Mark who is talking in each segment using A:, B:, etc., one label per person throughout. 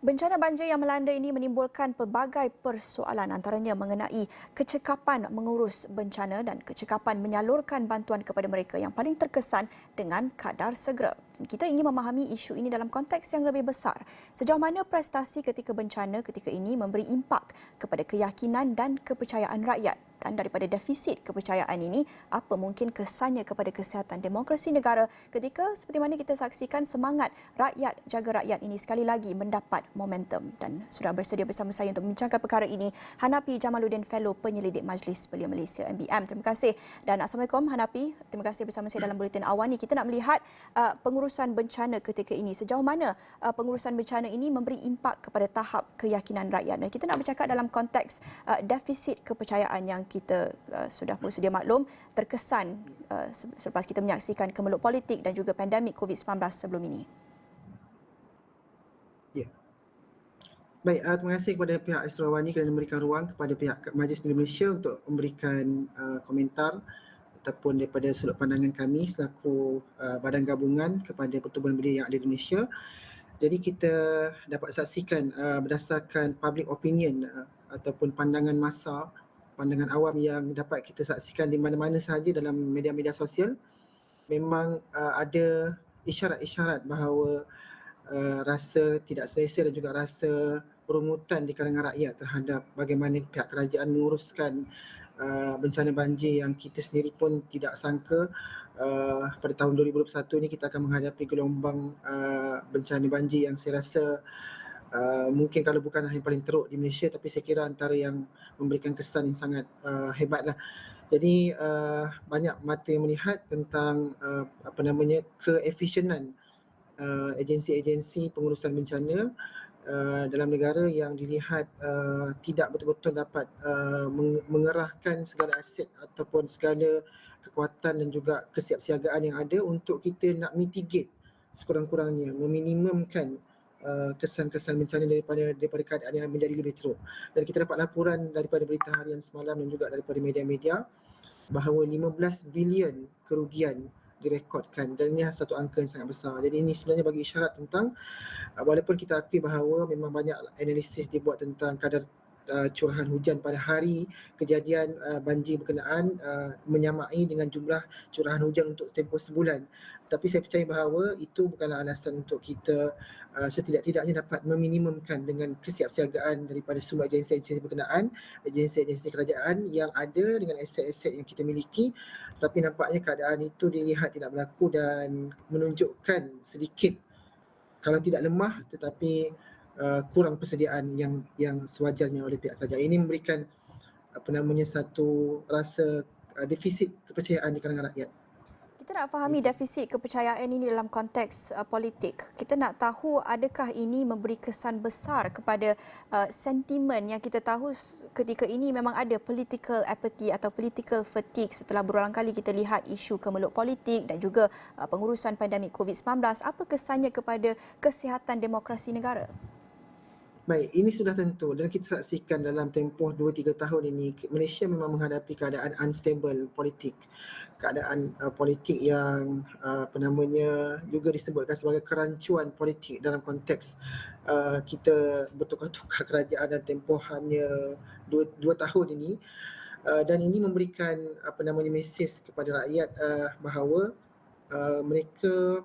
A: Bencana banjir yang melanda ini menimbulkan pelbagai persoalan antaranya mengenai kecekapan mengurus bencana dan kecekapan menyalurkan bantuan kepada mereka yang paling terkesan dengan kadar segera. Dan kita ingin memahami isu ini dalam konteks yang lebih besar. Sejauh mana prestasi ketika bencana ketika ini memberi impak kepada keyakinan dan kepercayaan rakyat. Dan daripada defisit kepercayaan ini, apa mungkin kesannya kepada kesihatan demokrasi negara ketika seperti mana kita saksikan semangat rakyat jaga rakyat ini sekali lagi mendapat momentum. Dan sudah bersedia bersama saya untuk membincangkan perkara ini Hanapi Jamaluddin Fellow Penyelidik Majlis Belia Malaysia MBM. Terima kasih dan Assalamualaikum Hanapi. Terima kasih bersama saya dalam Buletin Awan ini. Kita nak melihat pengurusan bencana ketika ini. Sejauh mana pengurusan bencana ini memberi impak kepada tahap keyakinan rakyat. Dan kita nak bercakap dalam konteks defisit kepercayaan yang kita sudah bersedia maklum terkesan selepas kita menyaksikan kemeluk politik dan juga pandemik COVID-19 sebelum ini.
B: Ya. Baik, terima kasih kepada pihak Astro Awani kerana memberikan ruang kepada pihak Majlis Belia Malaysia untuk memberikan komentar ataupun daripada sudut pandangan kami selaku badan gabungan kepada pertubuhan belia yang ada di Malaysia. Jadi kita dapat saksikan berdasarkan public opinion ataupun pandangan massa, pandangan awam yang dapat kita saksikan di mana-mana sahaja dalam media-media sosial, memang ada isyarat-isyarat bahawa rasa tidak selesa dan juga rasa rungutan di kalangan rakyat terhadap bagaimana pihak kerajaan menguruskan bencana banjir yang kita sendiri pun tidak sangka pada tahun 2021 ni kita akan menghadapi gelombang bencana banjir yang saya rasa mungkin kalau bukan yang paling teruk di Malaysia, tapi saya kira antara yang memberikan kesan yang sangat hebatlah. Jadi banyak mata yang melihat tentang keefisienan agensi-agensi pengurusan bencana dalam negara yang dilihat tidak betul-betul dapat mengerahkan segala aset ataupun segala kekuatan dan juga kesiapsiagaan yang ada untuk kita nak mitigate sekurang-kurangnya, meminimumkan kesan-kesan bencana daripada keadaan yang menjadi lebih teruk. Dan kita dapat laporan daripada berita harian semalam dan juga daripada media-media bahawa 15 bilion kerugian direkodkan dan ini satu angka yang sangat besar. Jadi ini sebenarnya bagi isyarat tentang walaupun kita akui bahawa memang banyak analisis dibuat tentang kadar curahan hujan pada hari kejadian banjir berkenaan menyamai dengan jumlah curahan hujan untuk tempoh sebulan. Tapi saya percaya bahawa itu bukanlah alasan untuk kita setidak-tidaknya dapat meminimumkan dengan kesiapsiagaan daripada semua agensi-agensi berkenaan, agensi-agensi kerajaan yang ada dengan aset-aset yang kita miliki. Tapi nampaknya keadaan itu dilihat tidak berlaku dan menunjukkan sedikit kalau tidak lemah tetapi kurang persediaan yang sewajarnya oleh pihak kerajaan. Ini memberikan satu rasa defisit kepercayaan di kalangan rakyat.
A: Kita nak fahami defisit kepercayaan ini dalam konteks politik. Kita nak tahu adakah ini memberi kesan besar kepada sentimen yang kita tahu ketika ini memang ada political apathy atau political fatigue setelah berulang kali kita lihat isu kemeluk politik dan juga pengurusan pandemik COVID-19. Apa kesannya kepada kesihatan demokrasi negara?
B: Baik, ini sudah tentu dan kita saksikan dalam tempoh 2-3 tahun ini Malaysia memang menghadapi keadaan unstable politik. Keadaan politik yang juga disebutkan sebagai kerancuan politik dalam konteks kita bertukar-tukar kerajaan dan tempoh hanya 2 tahun ini. Dan ini memberikan mesej kepada rakyat bahawa mereka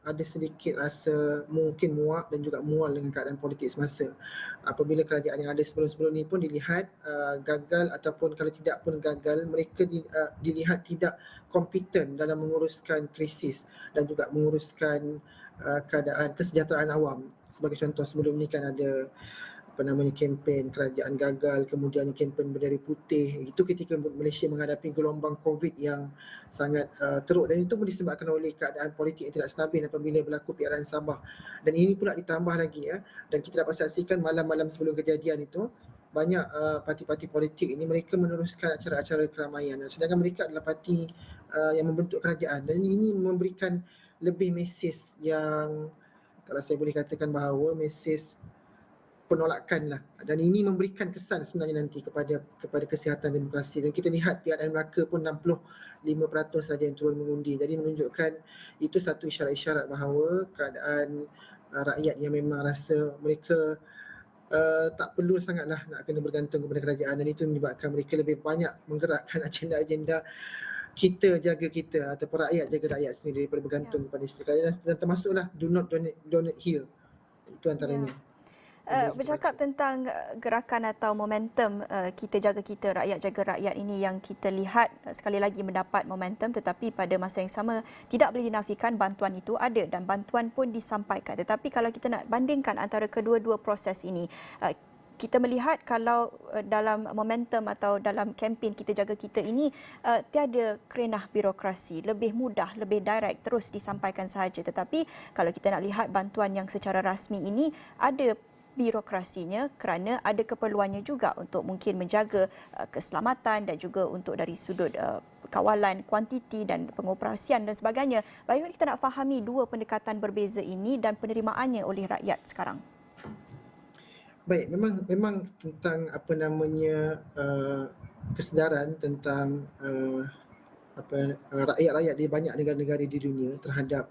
B: ada sedikit rasa mungkin muak dan juga mual dengan keadaan politik semasa. Apabila kerajaan yang ada sebelum-sebelum ini pun dilihat gagal ataupun kalau tidak pun gagal, mereka dilihat tidak kompeten dalam menguruskan krisis dan juga menguruskan keadaan kesejahteraan awam. Sebagai contoh sebelum ni kan ada kempen kerajaan gagal, kemudian kempen bendera putih. Itu ketika Malaysia menghadapi gelombang COVID yang sangat teruk dan itu pun disebabkan oleh keadaan politik yang tidak stabil apabila berlaku PRN Sabah. Dan ini pula ditambah lagi dan kita dapat saksikan malam-malam sebelum kejadian itu banyak parti-parti politik ini mereka meneruskan acara-acara keramaian sedangkan mereka adalah parti yang membentuk kerajaan dan ini memberikan lebih mesej yang kalau saya boleh katakan bahawa mesej penolakan lah dan ini memberikan kesan sebenarnya nanti kepada kesihatan demokrasi dan kita lihat PRN Melaka pun 65% saja yang turun mengundi jadi menunjukkan itu satu isyarat-isyarat bahawa keadaan rakyat yang memang rasa mereka tak perlu sangatlah nak kena bergantung kepada kerajaan, dan itu menyebabkan mereka lebih banyak menggerakkan agenda-agenda kita jaga kita ataupun rakyat jaga rakyat sendiri daripada
A: Ya.
B: bergantung kepada isteri kerajaan, dan termasuklah do not donate here. Itu
A: Ya.
B: antaranya yang boleh kita baca.
A: Bercakap tentang gerakan atau momentum kita jaga kita, rakyat jaga rakyat ini yang kita lihat sekali lagi mendapat momentum, tetapi pada masa yang sama tidak boleh dinafikan bantuan itu ada dan bantuan pun disampaikan. Tetapi kalau kita nak bandingkan antara kedua-dua proses ini, kita melihat kalau dalam momentum atau dalam kempen kita jaga kita ini tiada kerenah birokrasi, lebih mudah, lebih direct, terus disampaikan sahaja. Tetapi kalau kita nak lihat bantuan yang secara rasmi ini ada birokrasinya kerana ada keperluannya juga untuk mungkin menjaga keselamatan dan juga untuk dari sudut kawalan kuantiti dan pengoperasian dan sebagainya. Bagaimana kita nak fahami dua pendekatan berbeza ini dan penerimaannya oleh rakyat sekarang?
B: Baik, memang tentang kesedaran tentang rakyat-rakyat di banyak negara-negara di dunia terhadap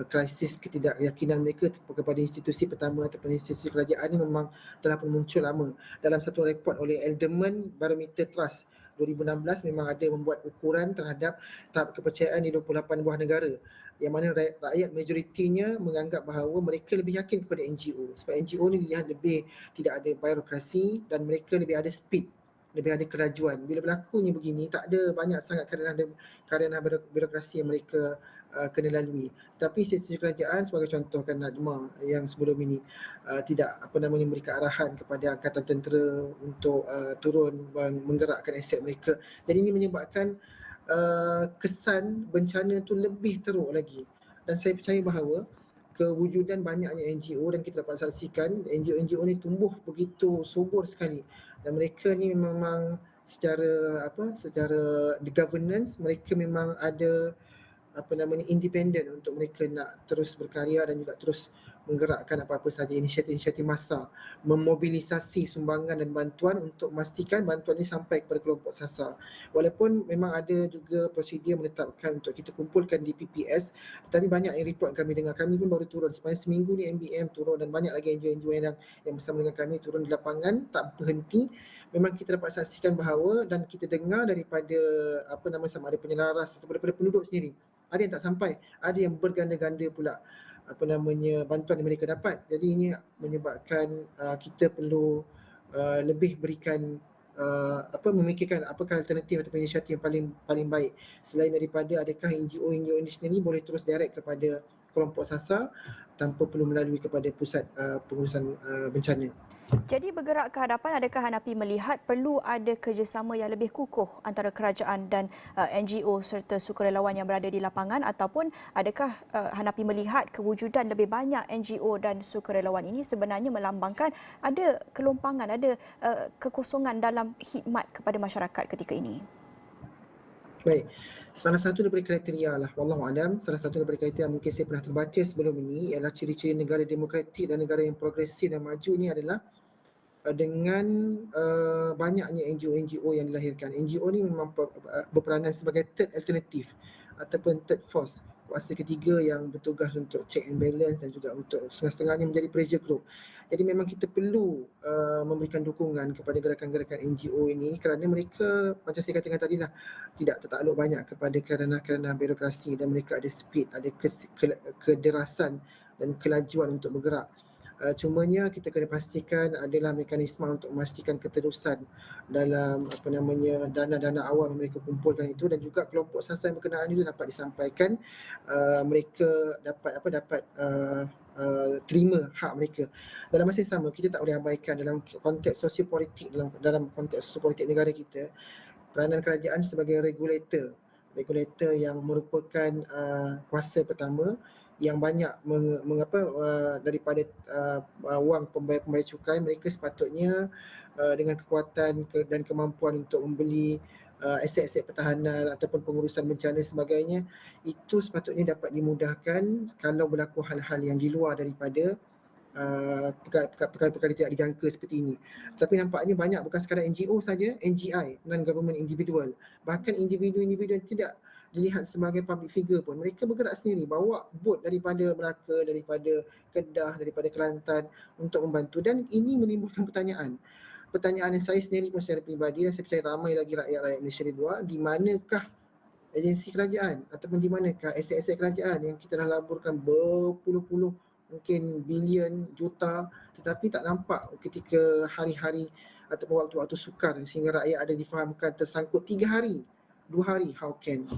B: krisis ketidakyakinan mereka kepada institusi pertama ataupun institusi kerajaan ini memang telah pun muncul lama. Dalam satu report oleh Edelman Barometer Trust 2016 memang ada membuat ukuran terhadap tahap kepercayaan di 28 buah negara, yang mana rakyat majoritinya menganggap bahawa mereka lebih yakin kepada NGO, sebab NGO ni dilihat lebih tidak ada birokrasi dan mereka lebih ada speed, lebih ada kelajuan. Bila berlakunya begini, tak ada banyak sangat kerana birokrasi yang mereka kena lalui. Tapi institusi kerajaan sebagai contoh kan Nadma yang sebelum ini tidak memberikan arahan kepada angkatan tentera untuk turun menggerakkan aset mereka. Jadi ini menyebabkan kesan bencana tu lebih teruk lagi. Dan saya percaya bahawa kewujudan banyaknya NGO, dan kita dapat saksikan NGO ni tumbuh begitu subur sekali, dan mereka ni memang secara the governance mereka memang ada independen untuk mereka nak terus berkarya dan juga terus menggerakkan apa-apa sahaja inisiatif-inisiatif massa, memobilisasi sumbangan dan bantuan untuk memastikan bantuan ini sampai kepada kelompok sasar. Walaupun memang ada juga prosedur menetapkan untuk kita kumpulkan di PPS, tetapi banyak yang report kami dengar, kami pun baru turun sepanjang seminggu ni, MBM turun dan banyak lagi NGO yang bersama dengan kami turun di lapangan tak berhenti. Memang kita dapat saksikan bahawa dan kita dengar daripada sama ada penyelaras atau daripada penduduk sendiri, ada yang tak sampai, ada yang berganda-ganda pula bantuan yang mereka dapat. Jadi ini menyebabkan kita perlu lebih berikan memikirkan apakah alternatif atau inisiatif yang paling baik, selain daripada adakah NGO ini sendiri boleh terus direct kepada kelompok sasar tanpa perlu melalui kepada pusat pengurusan bencana.
A: Jadi bergerak ke hadapan, adakah Hanapi melihat perlu ada kerjasama yang lebih kukuh antara kerajaan dan NGO serta sukarelawan yang berada di lapangan, ataupun adakah Hanapi melihat kewujudan lebih banyak NGO dan sukarelawan ini sebenarnya melambangkan ada kelompangan, ada kekosongan dalam khidmat kepada masyarakat ketika ini?
B: Baik, salah satu daripada kriteria lah, wallahualam, salah satu daripada kriteria mungkin saya pernah terbaca sebelum ini ialah ciri-ciri negara demokratik dan negara yang progresif dan maju ni adalah dengan banyaknya NGO yang dilahirkan. NGO ni memang berperanan sebagai third alternative ataupun third force, kuasa ketiga yang bertugas untuk check and balance dan juga untuk setengah-setengahnya menjadi pressure group. Jadi memang kita perlu memberikan dukungan kepada gerakan-gerakan NGO ini kerana mereka, macam saya katakan tadi lah, tidak tertakluk banyak kepada kerana birokrasi, dan mereka ada speed, ada kederasan dan kelajuan untuk bergerak. Cumanya kita kena pastikan adalah mekanisme untuk memastikan keterusan dalam dana-dana awam yang mereka kumpulkan itu, dan juga kelompok sasar yang berkenaan itu dapat disampaikan, mereka dapat terima hak mereka. Dalam masa yang sama, kita tak boleh abaikan dalam konteks sosiopolitik, dalam konteks sosiopolitik negara kita, peranan kerajaan sebagai regulator yang merupakan kuasa pertama yang banyak daripada wang pembayar cukai. Mereka sepatutnya dengan kekuatan dan kemampuan untuk membeli aset-aset pertahanan ataupun pengurusan bencana sebagainya, itu sepatutnya dapat dimudahkan kalau berlaku hal-hal yang di luar daripada perkara-perkara tidak dijangka seperti ini. Tapi nampaknya banyak bukan sekadar NGO saja, NGI, non-government individual, bahkan individu yang dilihat sebagai public figure pun, mereka bergerak sendiri, bawa bot daripada Melaka, daripada Kedah, daripada Kelantan untuk membantu, dan ini menimbulkan pertanyaan yang saya sendiri pun secara peribadi dan saya percaya ramai lagi rakyat Malaysia di luar, di manakah agensi kerajaan ataupun di manakah aset-aset kerajaan yang kita dah laburkan berpuluh-puluh, mungkin bilion, juta, tetapi tak nampak ketika hari-hari ataupun waktu-waktu sukar sehingga rakyat ada difahamkan tersangkut 3 hari, 2 hari, how can?